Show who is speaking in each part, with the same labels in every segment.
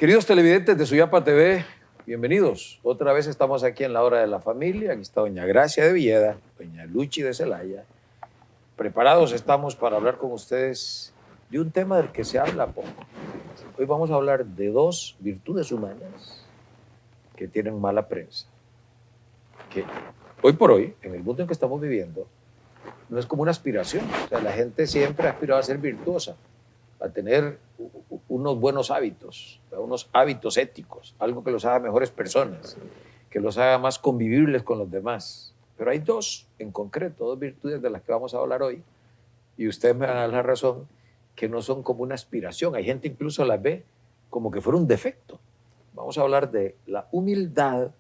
Speaker 1: Queridos televidentes de Suyapa TV, bienvenidos. Otra vez estamos aquí en la Hora de la Familia. Aquí está doña Gracia de Villeda, doña Luchi de Celaya. Preparados estamos para hablar con ustedes de un tema del que se habla poco. Hoy vamos a hablar de dos virtudes humanas que tienen mala prensa. Que hoy por hoy, en el mundo en que estamos viviendo, no es como una aspiración. O sea, la gente siempre ha aspirado a ser virtuosa, a tener unos buenos hábitos, unos hábitos éticos, algo que los haga mejores personas, que los haga más convivibles con los demás. Pero hay dos en concreto, dos virtudes de las que vamos a hablar hoy, y ustedes me van a dar la razón, que no son como una aspiración. Hay gente incluso las ve como que fuera un defecto. Vamos a hablar de la humildad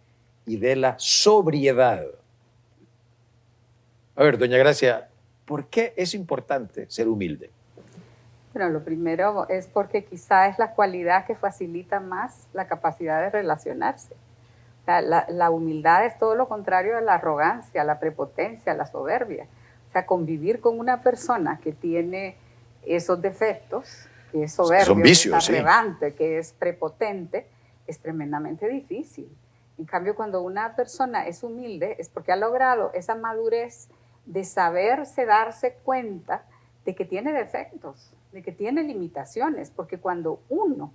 Speaker 1: y de la sobriedad. A ver, doña Gracia, ¿por qué es importante ser humilde?
Speaker 2: Bueno, lo primero es porque quizá es la cualidad que facilita más la capacidad de relacionarse. O sea, la humildad es todo lo contrario a la arrogancia, a la prepotencia, a la soberbia. O sea, convivir con una persona que tiene esos defectos, que es soberbio,
Speaker 1: son vicios,
Speaker 2: que es arrogante, sí, que es prepotente, es tremendamente difícil. En cambio, cuando una persona es humilde, es porque ha logrado esa madurez de saberse darse cuenta de que tiene defectos, de que tiene limitaciones, porque cuando uno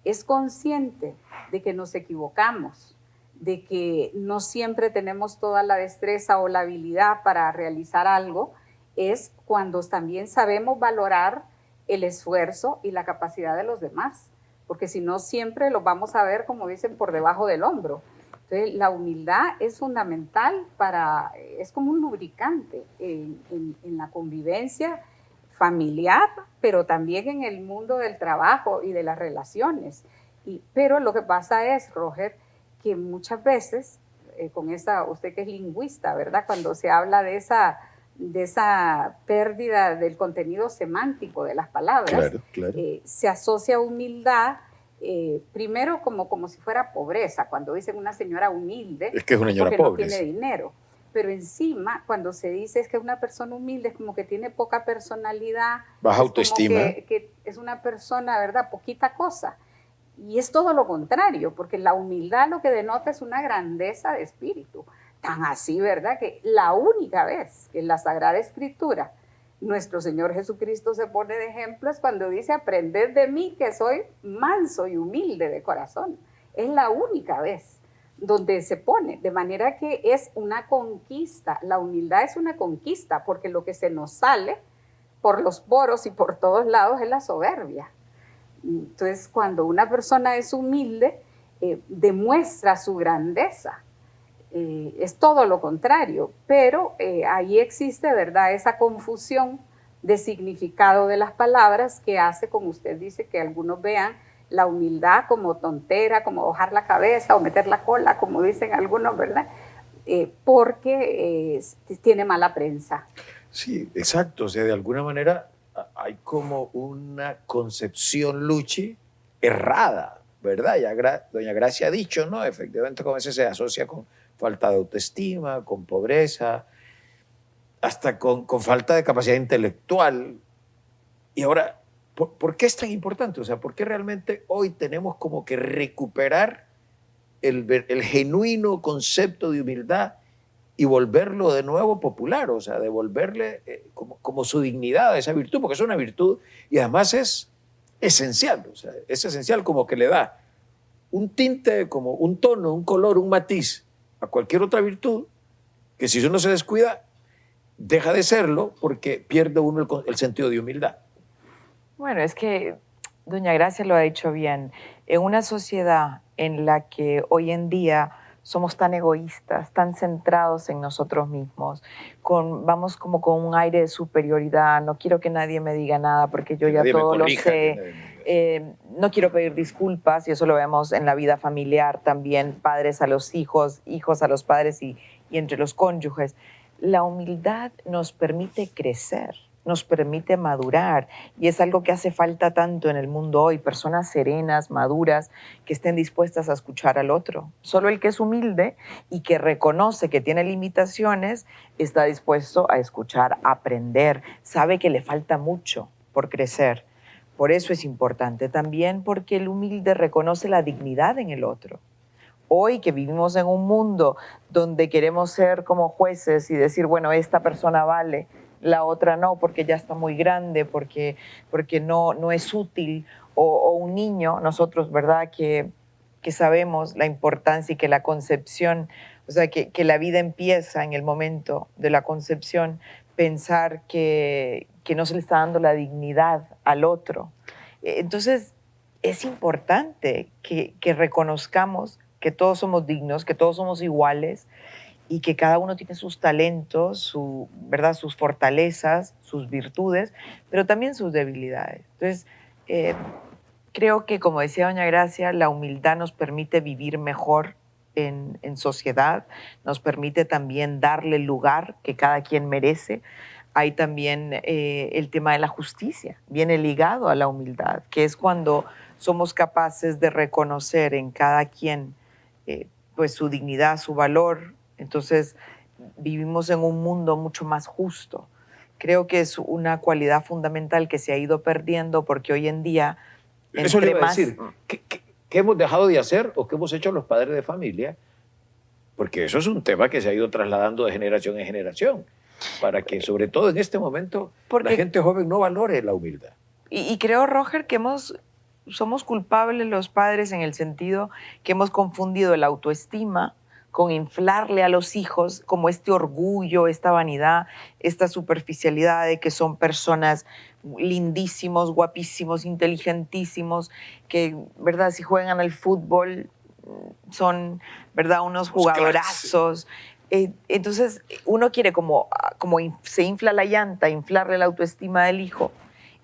Speaker 2: es consciente de que nos equivocamos, de que no siempre tenemos toda la destreza o la habilidad para realizar algo, es cuando también sabemos valorar el esfuerzo y la capacidad de los demás, porque si no siempre los vamos a ver, como dicen, por debajo del hombro. Entonces, la humildad es fundamental es como un lubricante en la convivencia familiar, pero también en el mundo del trabajo y de las relaciones. Pero lo que pasa es, Roger, que muchas veces, usted que es lingüista, ¿verdad? Cuando se habla de esa pérdida del contenido semántico de las palabras,
Speaker 1: claro.
Speaker 2: Se asocia humildad, primero como si fuera pobreza, cuando dicen una señora humilde,
Speaker 1: es que es una señora
Speaker 2: porque
Speaker 1: pobre,
Speaker 2: no tiene dinero. Pero encima, cuando se dice es que una persona humilde es como que tiene poca personalidad,
Speaker 1: baja autoestima,
Speaker 2: que es una persona, ¿verdad?, poquita cosa. Y es todo lo contrario, porque la humildad lo que denota es una grandeza de espíritu. Tan así, ¿verdad?, que la única vez que en la Sagrada Escritura nuestro Señor Jesucristo se pone de ejemplo es cuando dice: aprended de mí que soy manso y humilde de corazón. Es la única vez donde se pone, de manera que es una conquista. La humildad es una conquista, porque lo que se nos sale por los poros y por todos lados es la soberbia. Entonces, cuando una persona es humilde, demuestra su grandeza. Es todo lo contrario, pero ahí existe, ¿verdad?, esa confusión de significado de las palabras que hace, como usted dice, que algunos vean la humildad como tontera, como bajar la cabeza o meter la cola, como dicen algunos, ¿verdad? Porque tiene mala prensa.
Speaker 1: Sí, exacto. O sea, de alguna manera hay como una concepción, Luchi, errada, ¿verdad? Doña Gracia ha dicho, ¿no? Efectivamente, como ese se asocia con falta de autoestima, con pobreza, hasta con falta de capacidad intelectual. Y ahora, ¿por qué es tan importante? O sea, ¿por qué realmente hoy tenemos como que recuperar el genuino concepto de humildad y volverlo de nuevo popular? O sea, devolverle como su dignidad a esa virtud, porque es una virtud y además es esencial. O sea, es esencial, como que le da un tinte, como un tono, un color, un matiz a cualquier otra virtud, que si uno se descuida, deja de serlo porque pierde uno el sentido de humildad.
Speaker 3: Bueno, es que doña Gracia lo ha dicho bien. En una sociedad en la que hoy en día somos tan egoístas, tan centrados en nosotros mismos, vamos como con un aire de superioridad, no quiero que nadie me diga nada porque yo ya todo lo sé, no quiero pedir disculpas, y eso lo vemos en la vida familiar también, padres a los hijos, hijos a los padres y entre los cónyuges. La humildad nos permite crecer, nos permite madurar, y es algo que hace falta tanto en el mundo hoy, personas serenas, maduras, que estén dispuestas a escuchar al otro. Solo el que es humilde y que reconoce que tiene limitaciones está dispuesto a escuchar, a aprender, sabe que le falta mucho por crecer. por eso es importante. También porque el humilde reconoce la dignidad en el otro. Hoy que vivimos en un mundo donde queremos ser como jueces y decir, bueno, esta persona vale, la otra no, porque ya está muy grande, porque no es útil, o un niño, nosotros, ¿verdad?, que sabemos la importancia y que la concepción, o sea, que la vida empieza en el momento de la concepción, pensar que no se le está dando la dignidad al otro. Entonces, es importante que reconozcamos que todos somos dignos, que todos somos iguales y que cada uno tiene sus talentos, ¿verdad?, sus fortalezas, sus virtudes, pero también sus debilidades. Entonces, creo que, como decía doña Gracia, la humildad nos permite vivir mejor en sociedad, nos permite también darle el lugar que cada quien merece. Hay también el tema de la justicia, viene ligado a la humildad, que es cuando somos capaces de reconocer en cada quien pues su dignidad, su valor. Entonces vivimos en un mundo mucho más justo. Creo que es una cualidad fundamental que se ha ido perdiendo porque hoy en día...
Speaker 1: Eso le iba a decir, ¿qué hemos dejado de hacer o qué hemos hecho los padres de familia? Porque eso es un tema que se ha ido trasladando de generación en generación, para que sobre todo en este momento la gente joven no valore la humildad.
Speaker 3: Y creo, Roger, que somos culpables los padres en el sentido que hemos confundido la autoestima con inflarle a los hijos como este orgullo, esta vanidad, esta superficialidad de que son personas lindísimos, guapísimos, inteligentísimos, que, ¿verdad?, si juegan al fútbol son, ¿verdad?, unos jugadorazos. Entonces uno quiere como se infla la llanta, inflarle la autoestima del hijo,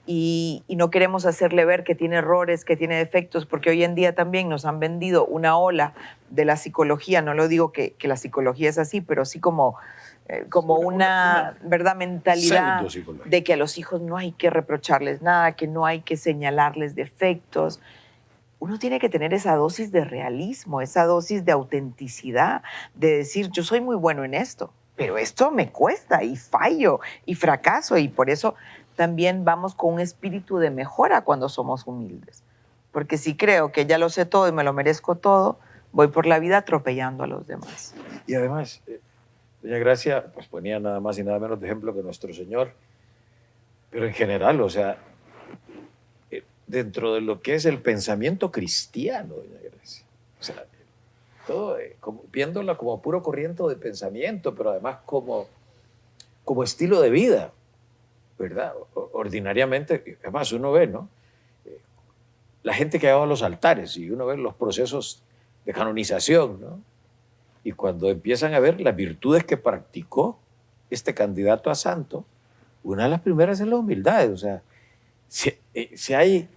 Speaker 3: y no queremos hacerle ver que tiene errores, que tiene defectos, porque hoy en día también nos han vendido una ola de la psicología. No lo digo que la psicología es así, pero sí como una ¿verdad?, mentalidad de que a los hijos no hay que reprocharles nada, que no hay que señalarles defectos. Uno tiene que tener esa dosis de realismo, esa dosis de autenticidad, de decir, yo soy muy bueno en esto, pero esto me cuesta y fallo y fracaso, y por eso también vamos con un espíritu de mejora cuando somos humildes. Porque si creo que ya lo sé todo y me lo merezco todo, voy por la vida atropellando a los demás.
Speaker 1: Y además, doña Gracia, pues ponía nada más y nada menos de ejemplo que nuestro Señor, pero en general, o sea, dentro de lo que es el pensamiento cristiano, doña Gracia, o sea, todo, viéndola como puro corriente de pensamiento, pero además como estilo de vida, ¿verdad? Ordinariamente, además uno ve, ¿no?, la gente que va a los altares y uno ve los procesos de canonización, ¿no? Y cuando empiezan a ver las virtudes que practicó este candidato a santo, una de las primeras es la humildad. O sea, si hay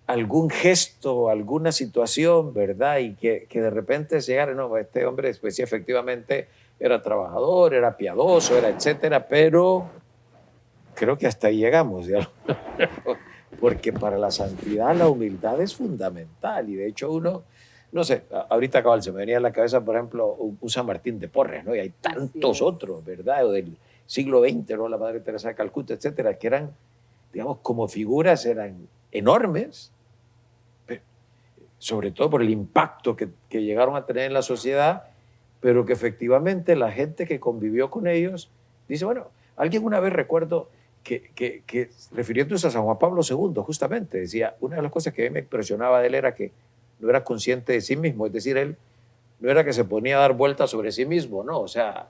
Speaker 1: algún gesto, alguna situación, ¿verdad?, y que de repente se llegara, no, este hombre pues sí, efectivamente era trabajador, era piadoso, era etcétera, pero creo que hasta ahí llegamos, ¿ya? Porque para la santidad la humildad es fundamental, y de hecho uno, no sé, ahorita cabal se me venía a la cabeza, por ejemplo, un San Martín de Porres, ¿no? Y hay tantos otros, ¿verdad?, o del siglo XX, ¿no?, la Madre Teresa de Calcuta, etcétera, que eran, digamos, como figuras, eran enormes, sobre todo por el impacto que llegaron a tener en la sociedad, pero que efectivamente la gente que convivió con ellos dice, bueno, alguien una vez recuerdo que refiriéndose a San Juan Pablo II, justamente, decía, una de las cosas que a mí me impresionaba de él era que no era consciente de sí mismo, es decir, él no era que se ponía a dar vueltas sobre sí mismo, ¿no? O sea,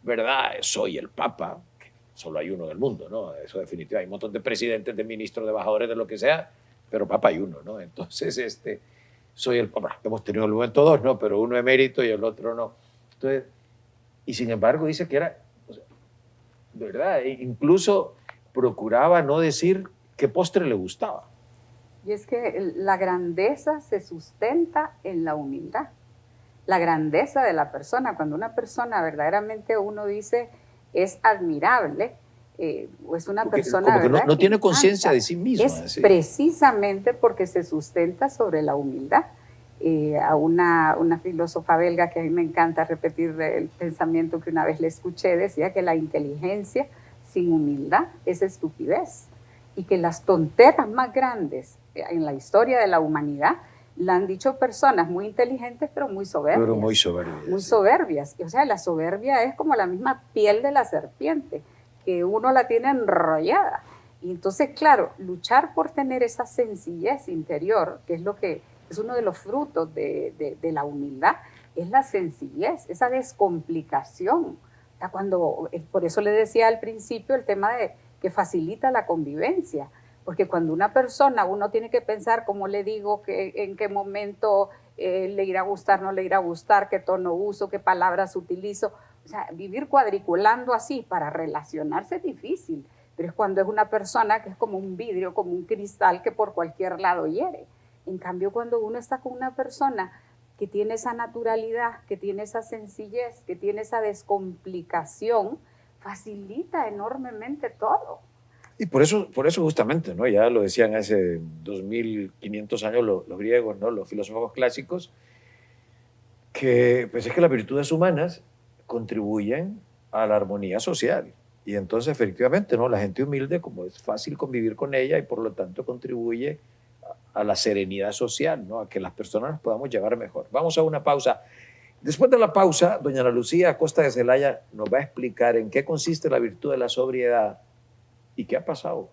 Speaker 1: ¿verdad?, soy el Papa, que solo hay uno en el mundo, ¿no? Eso definitivamente, hay un montón de presidentes, de ministros, de embajadores, de lo que sea, pero Papa hay uno, ¿no? Entonces, soy el Papa. Hemos tenido el momento dos, ¿no? Pero uno emérito y el otro no. Entonces, y sin embargo dice que era, o sea, ¿verdad?, incluso procuraba no decir qué postre le gustaba.
Speaker 2: Y es que la grandeza se sustenta en la humildad. La grandeza de la persona, cuando una persona verdaderamente uno dice es admirable, o es una persona
Speaker 1: como que no tiene conciencia de sí misma.
Speaker 2: Es así, precisamente porque se sustenta sobre la humildad. A una filósofa belga que a mí me encanta repetir el pensamiento que una vez le escuché, decía que la inteligencia sin humildad es estupidez. y que las tonteras más grandes en la historia de la humanidad la han dicho personas muy inteligentes, pero muy soberbias.
Speaker 1: Pero muy soberbias.
Speaker 2: Muy soberbias. O sea, la soberbia es como la misma piel de la serpiente, que uno la tiene enrollada. Y entonces, claro, luchar por tener esa sencillez interior, que es lo que es uno de los frutos de la humildad, es la sencillez, esa descomplicación. O sea, por eso le decía al principio el tema de que facilita la convivencia, porque cuando una persona, uno tiene que pensar, cómo le digo, en qué momento le irá a gustar, no le irá a gustar, qué tono uso, qué palabras utilizo. O sea, vivir cuadriculando así para relacionarse es difícil, pero es cuando es una persona que es como un vidrio, como un cristal que por cualquier lado hiere. En cambio, cuando uno está con una persona que tiene esa naturalidad, que tiene esa sencillez, que tiene esa descomplicación, facilita enormemente todo.
Speaker 1: Y por eso justamente, ¿no? Ya lo decían hace 2500 años los griegos, ¿no? Los filósofos clásicos, que pues es que las virtudes humanas contribuyen a la armonía social. Y entonces, efectivamente, ¿no? La gente humilde, como es fácil convivir con ella y por lo tanto contribuye a la serenidad social, ¿no? A que las personas nos podamos llevar mejor. Vamos a una pausa. Después de la pausa, doña Ana Lucía Acosta de Celaya nos va a explicar en qué consiste la virtud de la sobriedad y qué ha pasado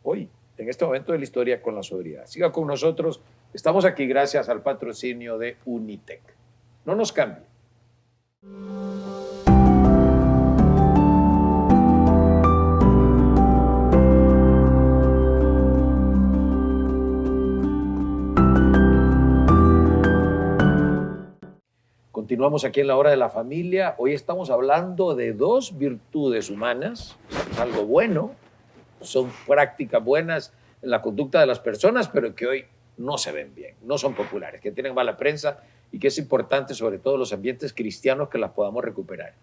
Speaker 1: hoy, en este momento de la historia, con la sobriedad. Siga con nosotros. Estamos aquí gracias al patrocinio de Unitec. No nos cambie. Continuamos aquí en la hora de la familia. Hoy estamos hablando de dos virtudes humanas, es algo bueno, son prácticas buenas en la conducta de las personas, pero que hoy no se ven bien, no son populares, que tienen mala prensa y que es importante, sobre todo en los ambientes cristianos, que las podamos recuperar.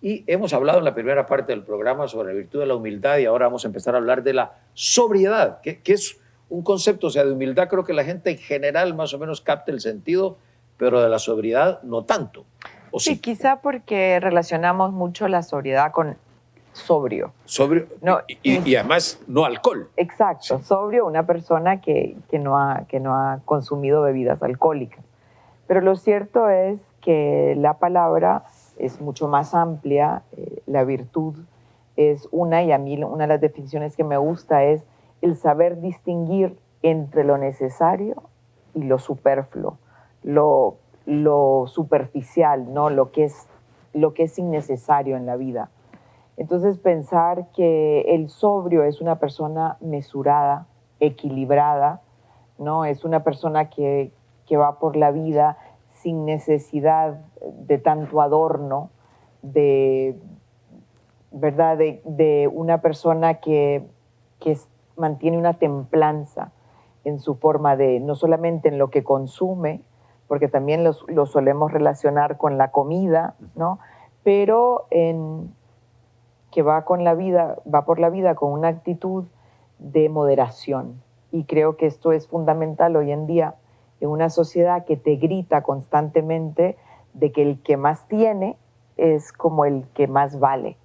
Speaker 1: Y hemos hablado en la primera parte del programa sobre la virtud de la humildad y ahora vamos a empezar a hablar de la sobriedad, que es un concepto, o sea, de humildad creo que la gente en general más o menos capta el sentido, pero de la sobriedad no tanto. ¿O sí?
Speaker 3: Sí, quizá porque relacionamos mucho la sobriedad con sobrio.
Speaker 1: Sobrio,
Speaker 3: No,
Speaker 1: y además no alcohol.
Speaker 3: Exacto,
Speaker 1: Sí.
Speaker 3: sobrio, una persona que no ha consumido bebidas alcohólicas. Pero lo cierto es que la palabra es mucho más amplia, la virtud es una, y a mí una de las definiciones que me gusta es el saber distinguir entre lo necesario y lo superfluo, lo superficial, ¿no? lo que es innecesario en la vida. Entonces pensar que el sobrio es una persona mesurada, equilibrada, ¿no? Es una persona que va por la vida sin necesidad de tanto adorno, ¿verdad? De una persona que mantiene una templanza en su forma de, no solamente en lo que consume, porque también lo solemos relacionar con la comida, ¿no? Pero que va por la vida con una actitud de moderación. Y creo que esto es fundamental hoy en día en una sociedad que te grita constantemente de que el que más tiene es como el que más vale.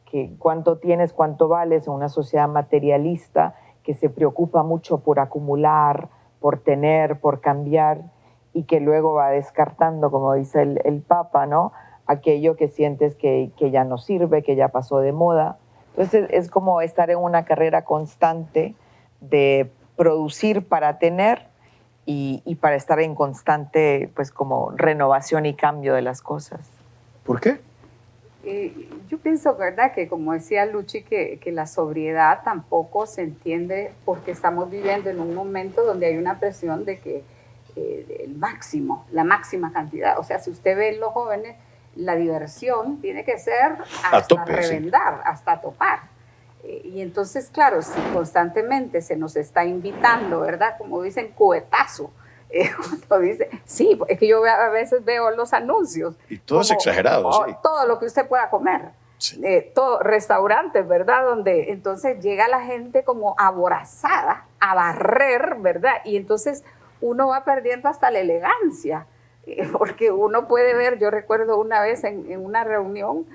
Speaker 3: Que cuánto tienes, cuánto vales, en una sociedad materialista que se preocupa mucho por acumular, por tener, por cambiar, y que luego va descartando, como dice el Papa, ¿no? Aquello que sientes que ya no sirve, que ya pasó de moda. Entonces es como estar en una carrera constante de producir para tener y para estar en constante, pues, como renovación y cambio de las cosas.
Speaker 1: ¿Por qué?
Speaker 2: Yo pienso, ¿verdad?, que como decía Luchi, que la sobriedad tampoco se entiende porque estamos viviendo en un momento donde hay una presión de que el máximo, la máxima cantidad. O sea, si usted ve en los jóvenes, la diversión tiene que ser hasta
Speaker 1: tope,
Speaker 2: reventar, sí, hasta topar. Y entonces, claro, si constantemente se nos está invitando, ¿verdad?, como dicen, cubetazo. Cuando dice, sí, es que yo a veces veo los anuncios.
Speaker 1: Y todo es exagerado, sí.
Speaker 2: Todo lo que usted pueda comer. Sí. Todo, restaurantes, ¿verdad? Donde entonces llega la gente como aborazada a barrer, ¿verdad? Y entonces uno va perdiendo hasta la elegancia. Porque uno puede ver, yo recuerdo una vez en una reunión,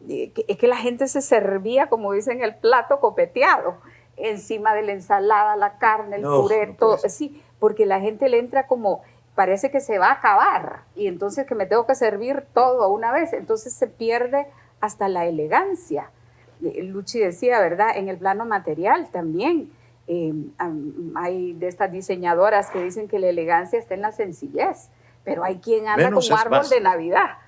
Speaker 2: es que la gente se servía, como dicen, el plato copeteado. encima de la ensalada, la carne, el puré,
Speaker 1: no
Speaker 2: todo.
Speaker 1: puede ser.
Speaker 2: Sí, porque la gente le entra como, parece que se va a acabar y entonces que me tengo que servir todo a una vez, entonces se pierde hasta la elegancia. Luchi decía, ¿verdad? En el plano material también. Hay de estas diseñadoras que dicen que la elegancia está en la sencillez, pero hay quien anda
Speaker 1: Menos
Speaker 2: como
Speaker 1: es
Speaker 2: árbol
Speaker 1: más.
Speaker 2: de Navidad,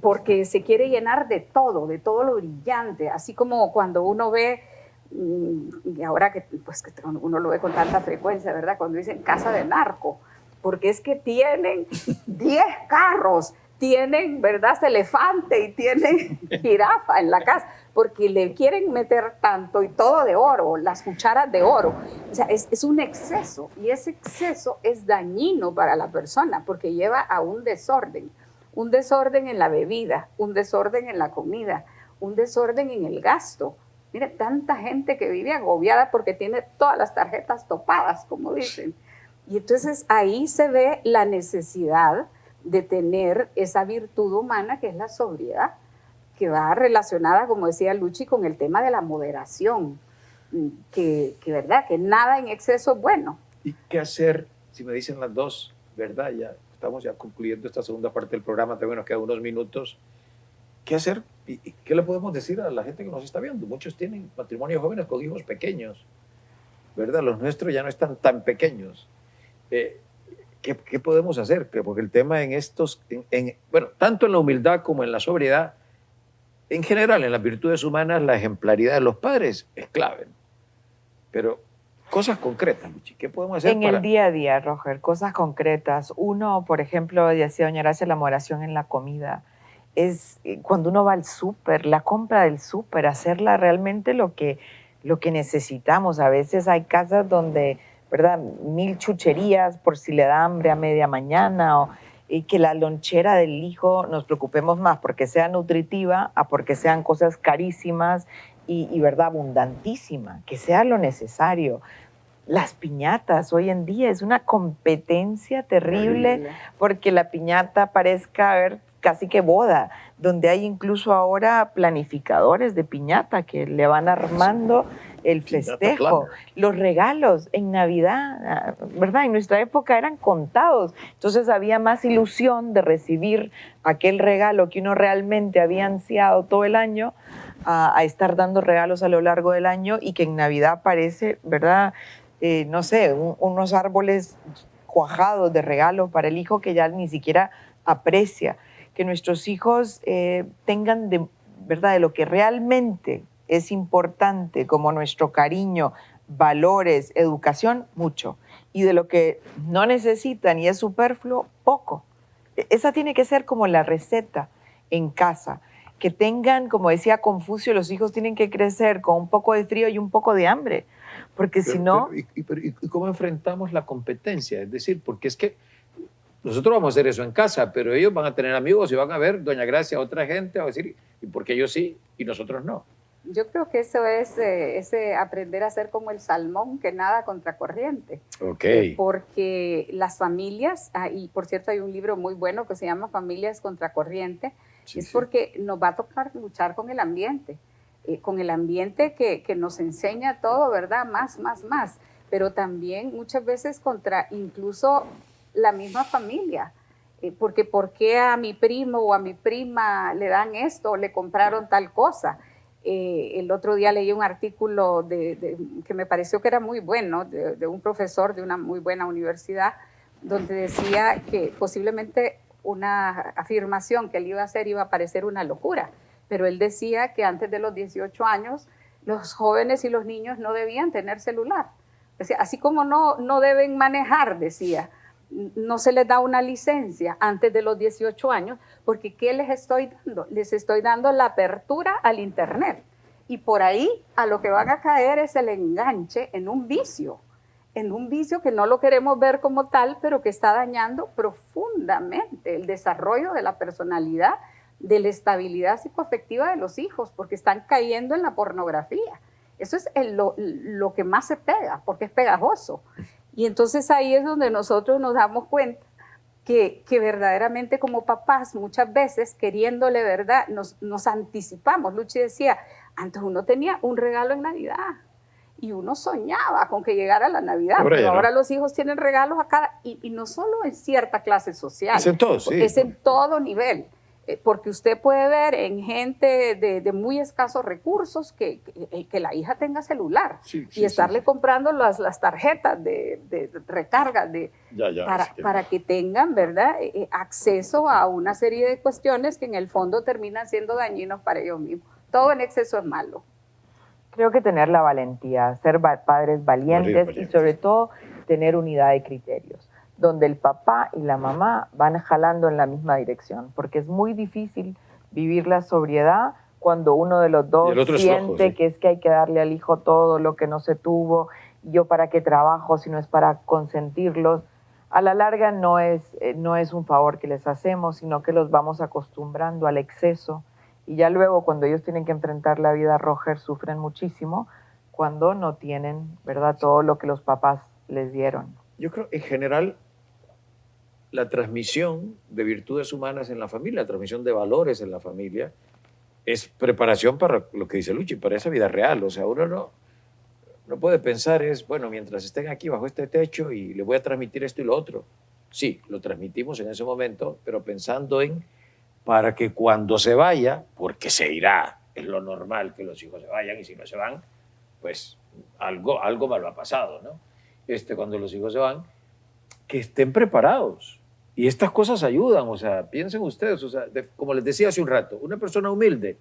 Speaker 2: porque se quiere llenar de todo lo brillante, así como cuando uno ve, y ahora que, pues, que uno lo ve con tanta frecuencia, ¿verdad? Cuando dicen casa de narco, porque es que tienen 10 carros, tienen, ¿verdad?, hasta elefante y tienen jirafa en la casa, porque le quieren meter tanto y todo de oro, las cucharas de oro. O sea, es un exceso y ese exceso es dañino para la persona porque lleva a un desorden en la bebida, un desorden en la comida, un desorden en el gasto. Mire, tanta gente que vive agobiada porque tiene todas las tarjetas topadas, como dicen. Y entonces ahí se ve la necesidad de tener esa virtud humana que es la sobriedad, que va relacionada, como decía Luchi, con el tema de la moderación, ¿verdad? Que nada en exceso es bueno.
Speaker 1: ¿Y qué hacer si me dicen las dos, verdad? Ya estamos ya concluyendo esta segunda parte del programa, todavía nos quedan unos minutos. ¿Qué hacer? ¿Y qué le podemos decir a la gente que nos está viendo? Muchos tienen matrimonios jóvenes con hijos pequeños, ¿verdad? Los nuestros ya no están tan pequeños. ¿Qué podemos hacer? Porque el tema en estos, bueno, tanto en la humildad como en la sobriedad, en general, en las virtudes humanas, la ejemplaridad de los padres es clave. Pero cosas concretas, Luchi, ¿qué podemos hacer
Speaker 3: En el día a día, Roger, cosas concretas. Uno, por ejemplo, decía doña Gracia, la moderación en la comida. Es cuando uno va al súper, la compra del súper, hacerla realmente lo que necesitamos. A veces hay casas donde, ¿verdad?, 1000 chucherías por si le da hambre a media mañana, y que la lonchera del hijo nos preocupemos más porque sea nutritiva a porque sean cosas carísimas y verdad, abundantísima, que sea lo necesario. Las piñatas hoy en día es una competencia terrible porque la piñata parezca haber casi que boda, donde hay incluso ahora planificadores de piñata que le van armando el festejo, los regalos en Navidad, ¿verdad? En nuestra época eran contados, entonces había más ilusión de recibir aquel regalo que uno realmente había ansiado todo el año a estar dando regalos a lo largo del año y que en Navidad aparece, ¿verdad? No sé, unos árboles cuajados de regalos para el hijo que ya ni siquiera aprecia. Que nuestros hijos tengan ¿verdad?, de lo que realmente es importante, como nuestro cariño, valores, educación, mucho. Y de lo que no necesitan y es superfluo, poco. Esa tiene que ser como la receta en casa. Que tengan, como decía Confucio, los hijos tienen que crecer con un poco de frío y un poco de hambre. Porque si no...
Speaker 1: ¿Y cómo enfrentamos la competencia? Es decir, porque es que nosotros vamos a hacer eso en casa, pero ellos van a tener amigos y van a ver doña Gracia, otra gente, va a decir, ¿y por qué ellos sí y nosotros no?
Speaker 2: Yo creo que eso es ese aprender a ser como el salmón que nada contracorriente.
Speaker 1: Ok.
Speaker 2: Porque las familias, y por cierto hay un libro muy bueno que se llama Familias Contracorriente, sí, porque nos va a tocar luchar con el ambiente que nos enseña todo, ¿verdad? Más, pero también muchas veces contra incluso la misma familia, porque ¿por qué a mi primo o a mi prima le dan esto o le compraron tal cosa? El otro día leí un artículo que me pareció que era muy bueno, de un profesor de una muy buena universidad, donde decía que posiblemente una afirmación que él iba a hacer iba a parecer una locura, pero él decía que antes de los 18 años los jóvenes y los niños no debían tener celular. Decía, así como no deben manejar, decía, no se les da una licencia antes de los 18 años, porque ¿qué les estoy dando? Les estoy dando la apertura al Internet. Y por ahí a lo que van a caer es el enganche en un vicio que no lo queremos ver como tal, pero que está dañando profundamente el desarrollo de la personalidad, de la estabilidad psicoafectiva de los hijos, porque están cayendo en la pornografía. Eso es lo que más se pega, porque es pegajoso. Y entonces ahí es donde nosotros nos damos cuenta que verdaderamente como papás muchas veces queriéndole verdad nos anticipamos. Luchi decía, antes uno tenía un regalo en Navidad y uno soñaba con que llegara la Navidad,
Speaker 1: Ahora
Speaker 2: pero
Speaker 1: ya no.
Speaker 2: ahora los hijos tienen regalos acá y no solo en cierta clase social,
Speaker 1: Es en todo, sí.
Speaker 2: es en todo nivel. Porque usted puede ver en gente de muy escasos recursos que la hija tenga celular
Speaker 1: Sí,
Speaker 2: y estarle comprando las tarjetas de recarga para que tengan, ¿verdad? Acceso a una serie de cuestiones que en el fondo terminan siendo dañinos para ellos mismos. Todo en exceso es malo.
Speaker 3: Creo que tener la valentía, ser padres valientes y sobre todo tener unidad de criterios, donde el papá y la mamá van jalando en la misma dirección, porque es muy difícil vivir la sobriedad cuando uno de los dos siente
Speaker 1: flojo, sí,
Speaker 3: que es que hay que darle al hijo todo lo que no se tuvo, y yo para qué trabajo si no es para consentirlos. A la larga no es un favor que les hacemos, sino que los vamos acostumbrando al exceso, y ya luego cuando ellos tienen que enfrentar la vida, Roger, sufren muchísimo cuando no tienen, ¿verdad?, todo lo que los papás les dieron.
Speaker 1: Yo creo, en general, la transmisión de virtudes humanas en la familia, la transmisión de valores en la familia, es preparación para lo que dice Luchi, para esa vida real. O sea, uno no puede pensar bueno, mientras estén aquí bajo este techo y le voy a transmitir esto y lo otro. Sí, lo transmitimos en ese momento, pero pensando para que cuando se vaya, porque se irá, es lo normal que los hijos se vayan, y si no se van, pues algo mal ha pasado, ¿no? Cuando los hijos se van, que estén preparados. Y estas cosas ayudan, o sea, piensen ustedes, o sea, como les decía hace un rato, una persona humilde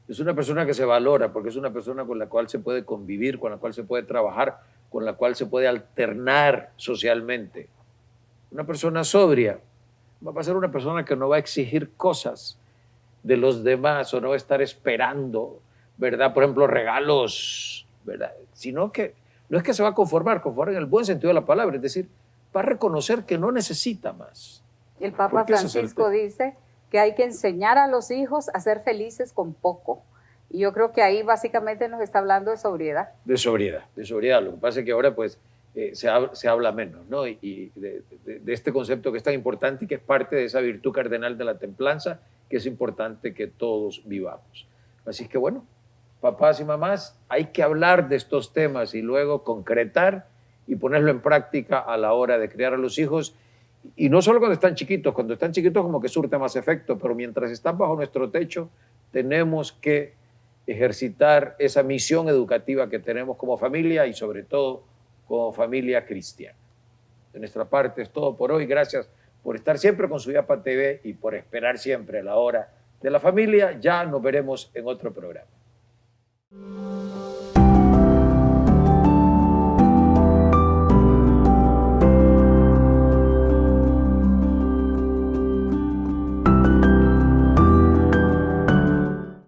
Speaker 1: es una persona que se valora porque es una persona con la cual se puede convivir, con la cual se puede trabajar, con la cual se puede alternar socialmente. Una persona sobria va a ser una persona que no va a exigir cosas de los demás o no va a estar esperando, ¿verdad? Por ejemplo, regalos, ¿verdad? Sino que no es que se va a conformar en el buen sentido de la palabra, es decir, va a reconocer que no necesita más.
Speaker 2: El Papa Francisco dice que hay que enseñar a los hijos a ser felices con poco. Y yo creo que ahí básicamente nos está hablando de sobriedad.
Speaker 1: De sobriedad. Lo que pasa es que ahora pues se habla menos, ¿no? Y de este concepto que es tan importante y que es parte de esa virtud cardenal de la templanza, que es importante que todos vivamos. Así que bueno, papás y mamás, hay que hablar de estos temas y luego concretar y ponerlo en práctica a la hora de criar a los hijos. Y no solo cuando están chiquitos como que surte más efecto, pero mientras están bajo nuestro techo, tenemos que ejercitar esa misión educativa que tenemos como familia y sobre todo como familia cristiana. De nuestra parte es todo por hoy. Gracias por estar siempre con Suyapa TV y por esperar siempre a la hora de la familia. Ya nos veremos en otro programa.